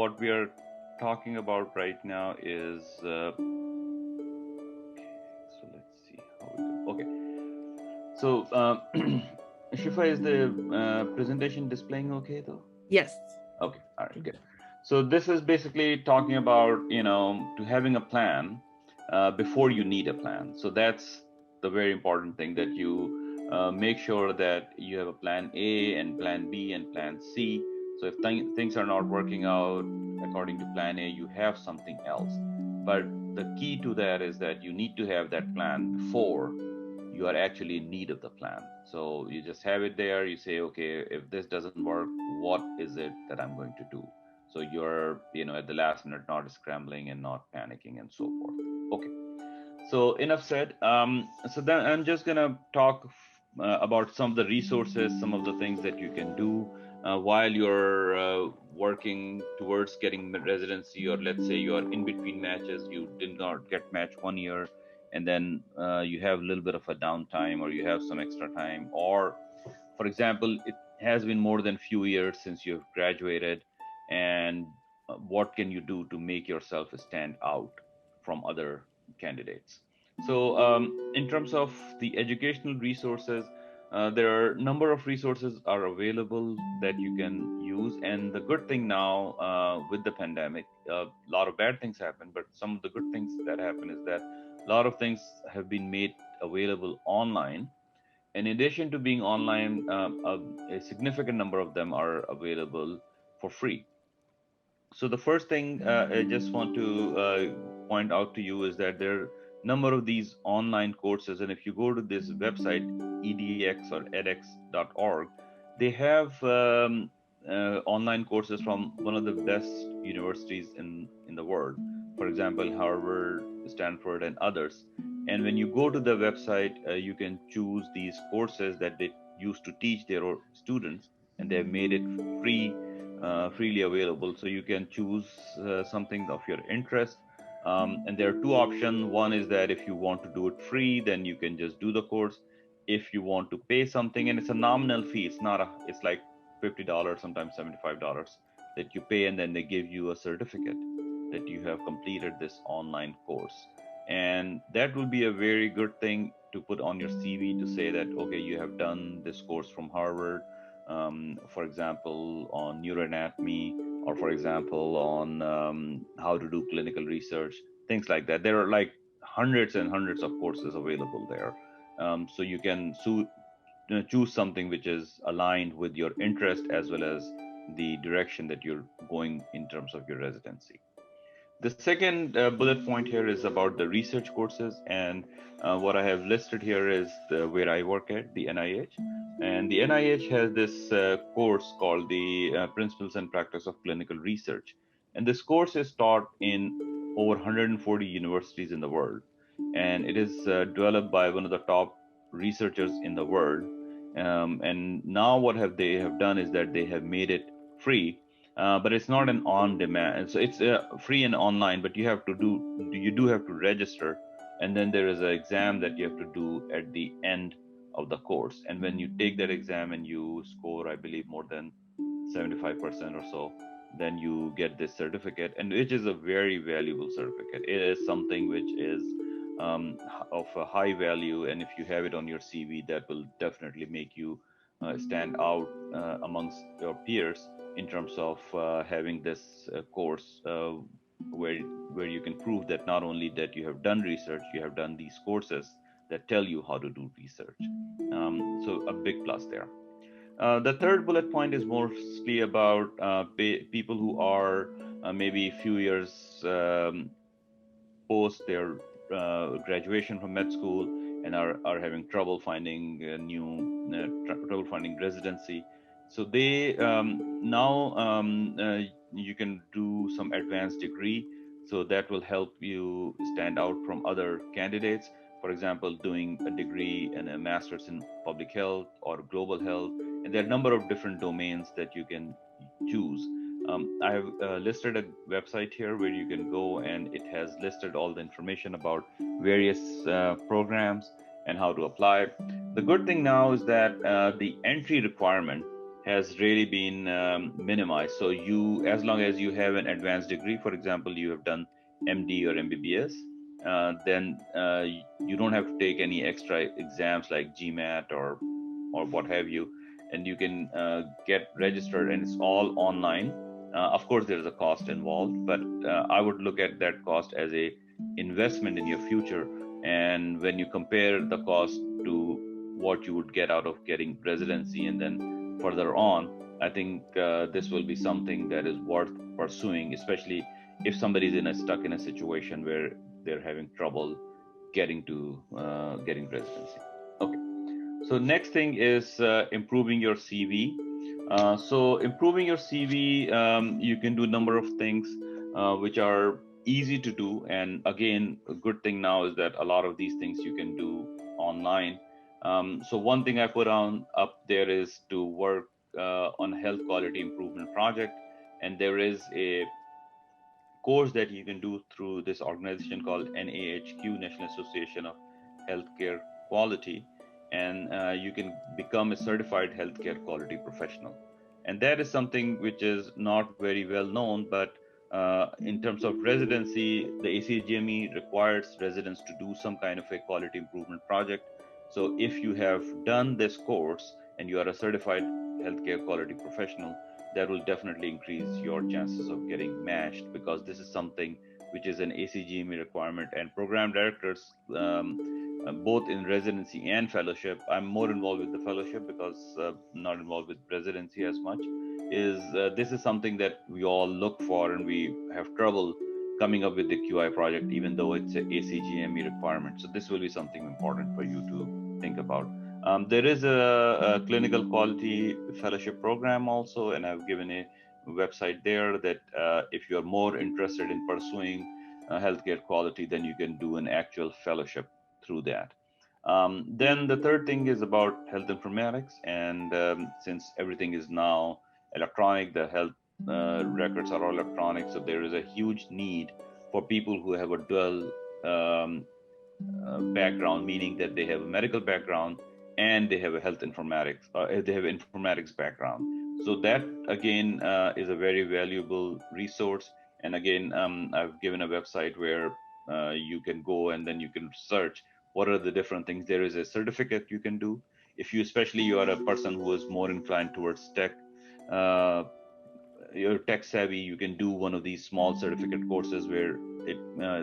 what we are talking about right now is, so let's see how we go. Okay. So, Shifa, is the presentation displaying okay though? Yes. Okay, all right, good. So this is basically talking about, to having a plan before you need a plan. So that's the very important thing, that you make sure that you have a plan A and plan B and plan C. So if things are not working out according to plan A, you have something else. But the key to that is that you need to have that plan before you are actually in need of the plan. So you just have it there. You say, okay, if this doesn't work, what is it that I'm going to do? So you're, at the last minute, not scrambling and not panicking and so forth. Okay. So enough said. So then I'm just gonna talk about some of the resources, some of the things that you can do while you're working towards getting residency, or let's say you are in between matches, you did not get match 1 year, and then you have a little bit of a downtime, or you have some extra time, or for example, it has been more than few years since you've graduated, and what can you do to make yourself stand out from other candidates? So, in terms of the educational resources, there are a number of resources are available that you can use. And the good thing now with the pandemic, a lot of bad things happen, but some of the good things that happen is that a lot of things have been made available online. In addition to being online, a significant number of them are available for free. So the first thing I just want to point out to you is that there are a number of these online courses, and if you go to this website, edx or edx.org, they have online courses from one of the best universities in the world. For example, Harvard, Stanford, and others. And when you go to the website, you can choose these courses that they used to teach their students, and they've made it freely available. So you can choose something of your interest. And there are two options. One is that if you want to do it free, then you can just do the course. If you want to pay something, and it's a nominal fee, it's like $50, sometimes $75 that you pay, and then they give you a certificate that you have completed this online course. And that will be a very good thing to put on your CV to say that, okay, you have done this course from Harvard, for example, on neuroanatomy, or for example, on how to do clinical research, things like that. There are like hundreds and hundreds of courses available there. So you can choose something which is aligned with your interest as well as the direction that you're going in terms of your residency. The second bullet point here is about the research courses, and what I have listed here is where I work at, the NIH. And the NIH has this course called the Principles and Practice of Clinical Research. And this course is taught in over 140 universities in the world. And it is developed by one of the top researchers in the world. And now what they have done is that they have made it free, but it's not an on-demand. So it's free and online, but you do have to register, and then there is an exam that you have to do at the end of the course. And when you take that exam and you score, I believe, more than 75% or so, then you get this certificate, and which is a very valuable certificate. It is something which is of a high value, and if you have it on your CV, that will definitely make you stand out amongst your peers in terms of having this course where you can prove that not only that you have done research, you have done these courses that tell you how to do research. So a big plus there. The third bullet point is mostly about people who are maybe a few years post their graduation from med school and are having trouble finding trouble finding residency. So they now you can do some advanced degree, so that will help you stand out from other candidates. For example, doing a degree and a master's in public health or global health, and there are a number of different domains that you can choose. I have listed a website here where you can go, and it has listed all the information about various programs and how to apply. The good thing now is that the entry requirement has really been minimized. So as long as you have an advanced degree, for example, you have done MD or MBBS, then you don't have to take any extra exams like GMAT or what have you, and you can get registered, and it's all online. Of course, there is a cost involved, but I would look at that cost as a investment in your future. And when you compare the cost to what you would get out of getting residency and then further on, I think this will be something that is worth pursuing, especially if somebody's stuck in a situation where they're having trouble getting residency. Okay. So next thing is improving your CV. So improving your CV, you can do a number of things which are easy to do. And again, a good thing now is that a lot of these things you can do online. So one thing I put on up there is to work on health quality improvement project. And there is a course that you can do through this organization called NAHQ, National Association of Healthcare Quality, and you can become a certified healthcare quality professional. And that is something which is not very well known, but in terms of residency, the ACGME requires residents to do some kind of a quality improvement project. So if you have done this course and you are a certified healthcare quality professional, that will definitely increase your chances of getting matched, because this is something which is an ACGME requirement. And program directors, both in residency and fellowship, I'm more involved with the fellowship because not involved with residency as much, is this is something that we all look for, and we have trouble coming up with the QI project, even though it's an ACGME requirement. So this will be something important for you to think about. There is a clinical quality fellowship program also, and I've given a website there that if you're more interested in pursuing healthcare quality, then you can do an actual fellowship through that. Then the third thing is about health informatics, and since everything is now electronic, the health records are all electronic, so there is a huge need for people who have a dual background, meaning that they have a medical background and they have a health informatics, they have informatics background. So that again is a very valuable resource. And again, I've given a website where you can go and then you can search what are the different things. There is a certificate you can do if you, especially you are a person who is more inclined towards tech. You're tech savvy, you can do one of these small certificate courses where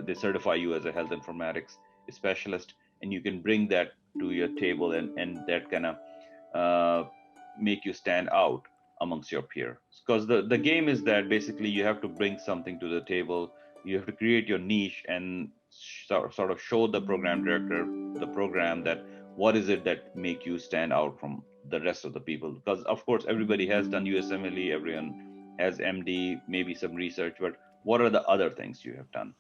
they certify you as a health informatics specialist, and you can bring that to your table, and that kind of make you stand out amongst your peers. Because the game is that basically you have to bring something to the table, you have to create your niche and sort of show the program director the program that what is it that make you stand out from the rest of the people. Because of course everybody has done USMLE, everyone has MD, maybe some research, but what are the other things you have done?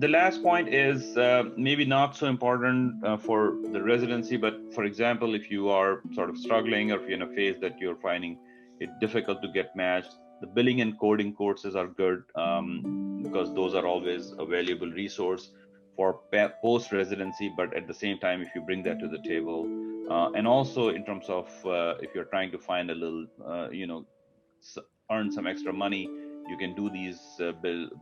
The last point is maybe not so important for the residency, but for example, if you are sort of struggling or if you're in a phase that you're finding it difficult to get matched, the billing and coding courses are good because those are always a valuable resource for post-residency, but at the same time, if you bring that to the table, and also in terms of if you're trying to find a little, earn some extra money, you can do these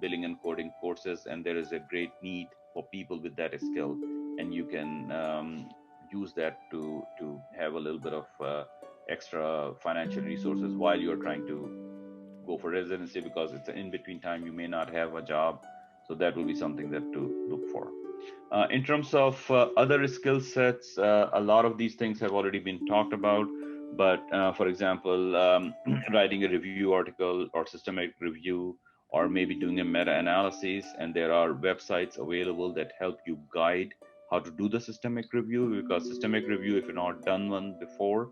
billing and coding courses, and there is a great need for people with that skill, and you can use that to have a little bit of extra financial resources while you're trying to go for residency, because it's an in-between time, you may not have a job, so that will be something that to look for. In terms of other skill sets, a lot of these things have already been talked about. But for example, writing a review article or systematic review, or maybe doing a meta-analysis, and there are websites available that help you guide how to do the systemic review, because systemic review, if you've not done one before,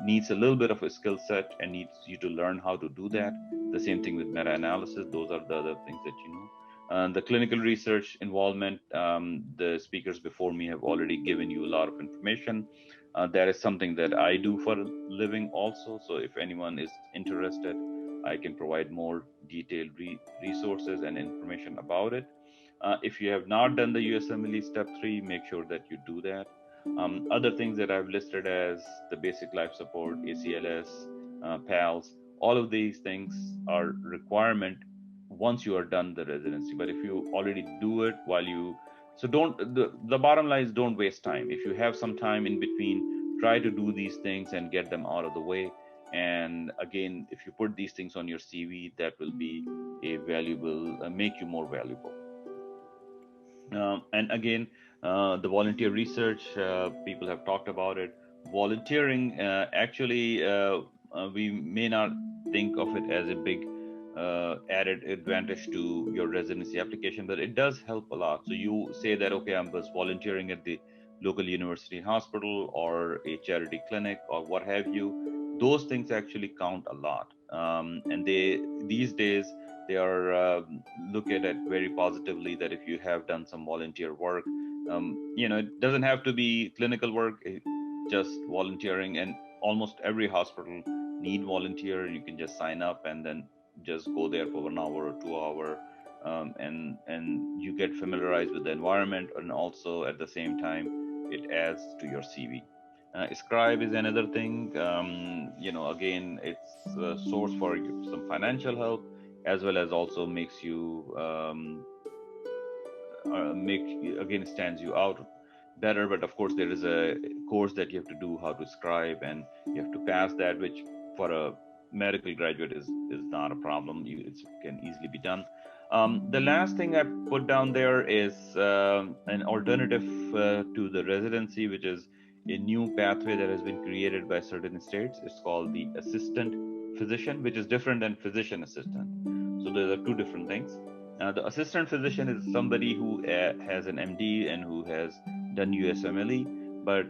needs a little bit of a skill set and needs you to learn how to do that. The same thing with meta-analysis. Those are the other things that you know. The clinical research involvement, the speakers before me have already given you a lot of information. That is something that I do for a living also. So if anyone is interested, I can provide more detailed resources and information about it. If you have not done the USMLE Step 3, make sure that you do that. Other things that I've listed as the basic life support, ACLS, PALS. All of these things are requirement once you are done the residency. But if you already do it while you, so don't, the bottom line is don't waste time. If you have some time in between, try to do these things and get them out of the way. And again, if you put these things on your CV, that will be a valuable, make you more valuable. And again, the volunteer research, people have talked about it. Volunteering, actually, we may not think of it as a big added advantage to your residency application, but it does help a lot. So you say that, okay, I'm just volunteering at the local university hospital or a charity clinic or what have you. Those things actually count a lot. And these days, they are look at it very positively, that if you have done some volunteer work, it doesn't have to be clinical work, just volunteering. And almost every hospital need volunteer. You can just sign up and then just go there for 1 hour or 2 hour, and you get familiarized with the environment, and also at the same time it adds to your CV. Scribe is another thing. Again, it's a source for some financial help, as well as also makes you stands you out better. But of course, there is a course that you have to do, how to scribe, and you have to pass that, which for a medical graduate is not a problem. It can easily be done. The last thing I put down there is an alternative to the residency, which is a new pathway that has been created by certain states. It's called the assistant physician, which is different than physician assistant. So there are two different things. The assistant physician is somebody who has an MD and who has done USMLE, but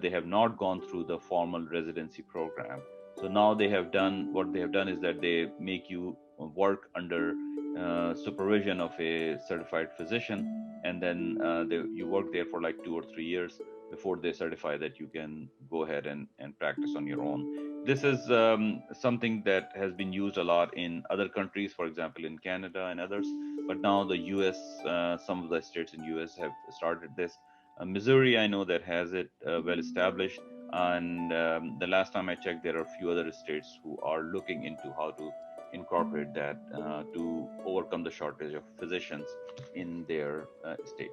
they have not gone through the formal residency program. So now what they have done is that they make you work under supervision of a certified physician, and then you work there for like 2 or 3 years before they certify that you can go ahead and practice on your own. This is something that has been used a lot in other countries, for example, in Canada and others. But now the US, some of the states in US have started this. Missouri, I know that has it well established. And the last time I checked, there are a few other states who are looking into how to incorporate that to overcome the shortage of physicians in their state.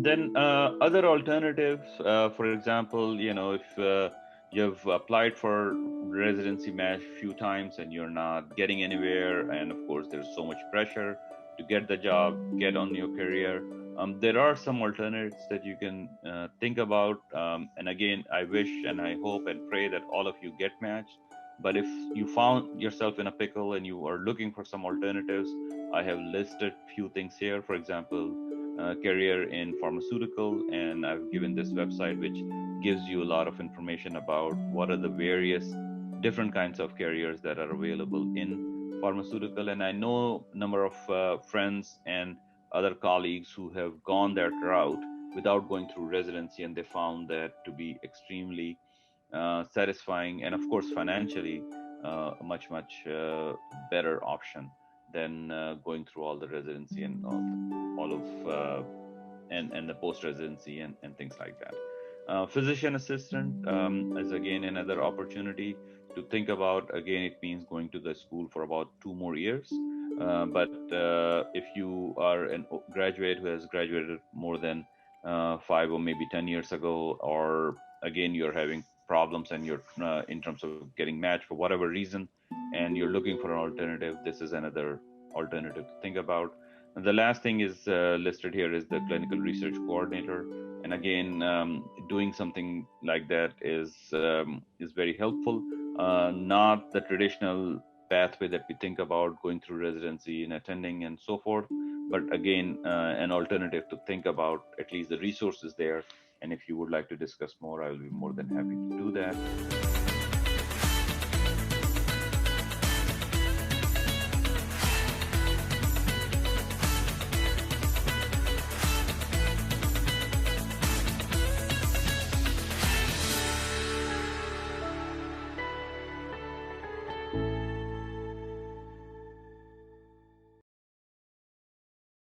Then other alternatives, for example, if you've applied for residency match a few times and you're not getting anywhere, and of course there's so much pressure to get the job, get on your career, there are some alternatives that you can think about. And again, I wish and I hope and pray that all of you get matched. But if you found yourself in a pickle and you are looking for some alternatives, I have listed few things here. For example, career in pharmaceutical, and I've given this website which gives you a lot of information about what are the various different kinds of careers that are available in pharmaceutical. And I know a number of friends and other colleagues who have gone that route without going through residency, and they found that to be extremely satisfying, and of course financially a much better option than going through all the residency and all of and the post residency and things like that. Physician assistant is again another opportunity to think about. Again, it means going to the school for about 2 more years. But if you are a graduate who has graduated more than 5 or maybe 10 years ago, or again you're having problems and you're in terms of getting matched for whatever reason, and you're looking for an alternative, this is another alternative to think about. And the last thing is listed here is the clinical research coordinator. And again, doing something like that is very helpful. Not the traditional pathway that we think about, going through residency and attending and so forth, but again, an alternative to think about, at least the resources there. And if you would like to discuss more, I will be more than happy to do that.